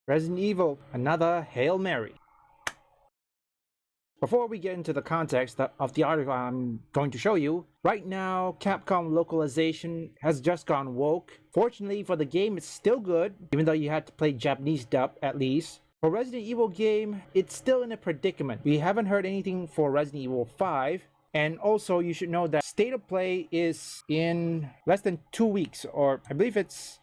Resident Evil, another Hail Mary. Before we get into the context of the article I'm going to show you, right now Capcom localization has just gone woke. Fortunately for the game, it's still good, even though you had to play Japanese dub at least. For Resident Evil game, it's still in a predicament. We haven't heard anything for Resident Evil 5. And also you should know that State of Play is in less than 2 weeks, or I believe it's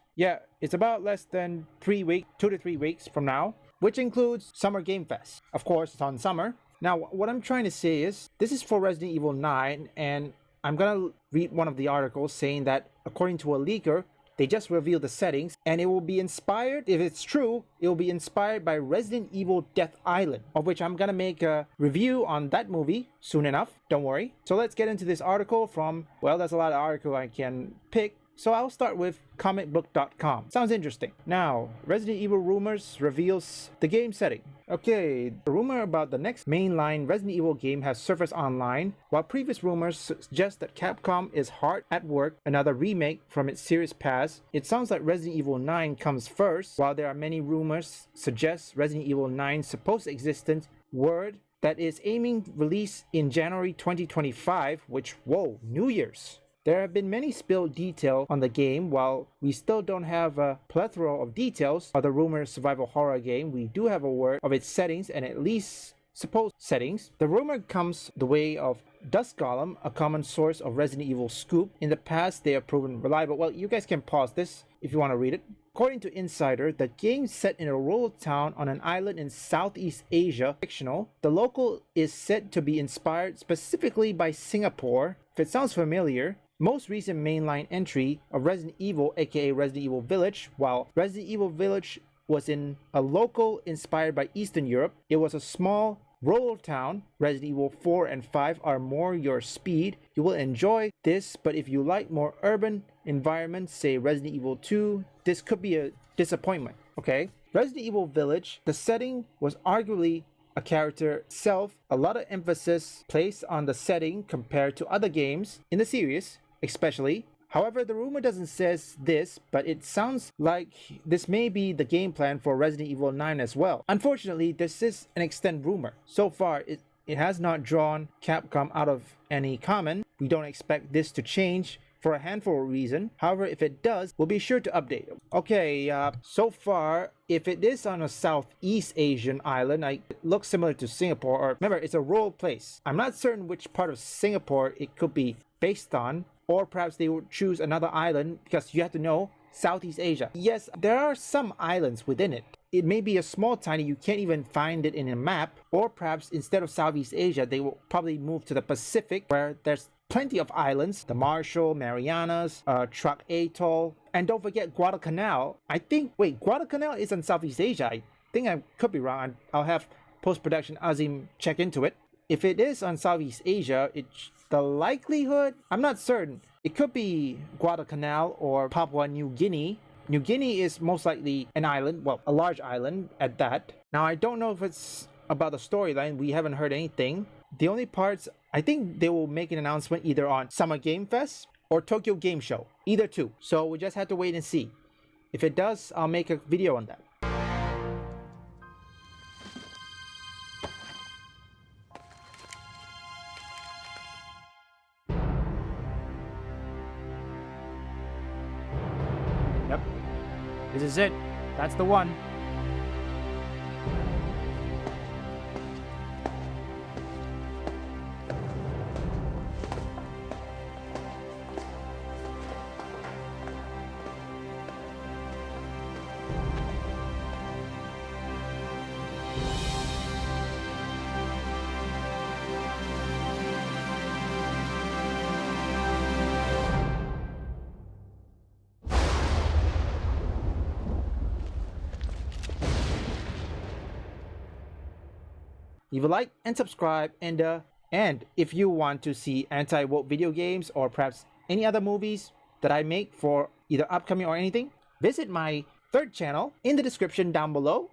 about less than 3 weeks, 2 to 3 weeks from now, which includes Summer Game Fest. Of course, it's on summer. Now, what I'm trying to say is, this is for Resident Evil 9, and I'm gonna read one of the articles saying that, according to a leaker, they just revealed the settings, and it will be inspired, if it's true, it will be inspired by Resident Evil Death Island, of which I'm gonna make a review on that movie soon enough, don't worry. So let's get into this article from, well, there's a lot of articles I can pick. So I'll start with comicbook.com. Sounds interesting. Now, Resident Evil rumors reveals the game setting. Okay, the rumor about the next mainline Resident Evil game has surfaced online, while previous rumors suggest that Capcom is hard at work another remake from its series past. It sounds like Resident Evil 9 comes first, while there are many rumors suggest Resident Evil 9's supposed existence word that is aiming release in January 2025, which, whoa, New Year's. There have been many spilled details on the game. While we still don't have a plethora of details of the rumored survival horror game, we do have a word of its settings and at least supposed settings. The rumor comes the way of Dust Golem, a common source of Resident Evil scoop. In the past, they have proven reliable. Well, you guys can pause this if you want to read it. According to Insider, the game set in a rural town on an island in Southeast Asia, fictional. The local is said to be inspired specifically by Singapore. If it sounds familiar, most recent mainline entry of Resident Evil, aka Resident Evil Village, while Resident Evil Village was in a local inspired by Eastern Europe, it was a small rural town. Resident Evil 4 and 5 are more your speed. You will enjoy this, but if you like more urban environments, say Resident Evil 2, this could be a disappointment, okay? Resident Evil Village, the setting was arguably a character itself, a lot of emphasis placed on the setting compared to other games in the series, especially. However, the rumor doesn't say this, but it sounds like this may be the game plan for Resident Evil 9 as well. Unfortunately, this is an extent rumor. So far, it has not drawn Capcom out of any comment. We don't expect this to change for a handful of reasons. However, if it does, we'll be sure to update. Okay, so far, if it is on a Southeast Asian island, it looks similar to Singapore, or remember, it's a rural place. I'm not certain which part of Singapore it could be based on, or perhaps they would choose another island, because you have to know, Southeast Asia. Yes, there are some islands within it. It may be a small tiny, you can't even find it in a map, or perhaps instead of Southeast Asia, they will probably move to the Pacific, where there's plenty of islands, the Marshall, Marianas, Truk Atoll, and don't forget Guadalcanal. Guadalcanal is in Southeast Asia. I think I could be wrong. I'll have post-production Azim check into it. If it is on Southeast Asia, the likelihood, I'm not certain. It could be Guadalcanal or Papua New Guinea. New Guinea is most likely an island, well, a large island at that. Now, I don't know if it's about the storyline. We haven't heard anything. The only parts, I think they will make an announcement either on Summer Game Fest or Tokyo Game Show. Either two. So we just have to wait and see. If it does, I'll make a video on that. Yep. This is it. That's the one. Leave a like and subscribe, and if you want to see anti-woke video games or perhaps any other movies that I make for either upcoming or anything, visit my third channel in the description down below.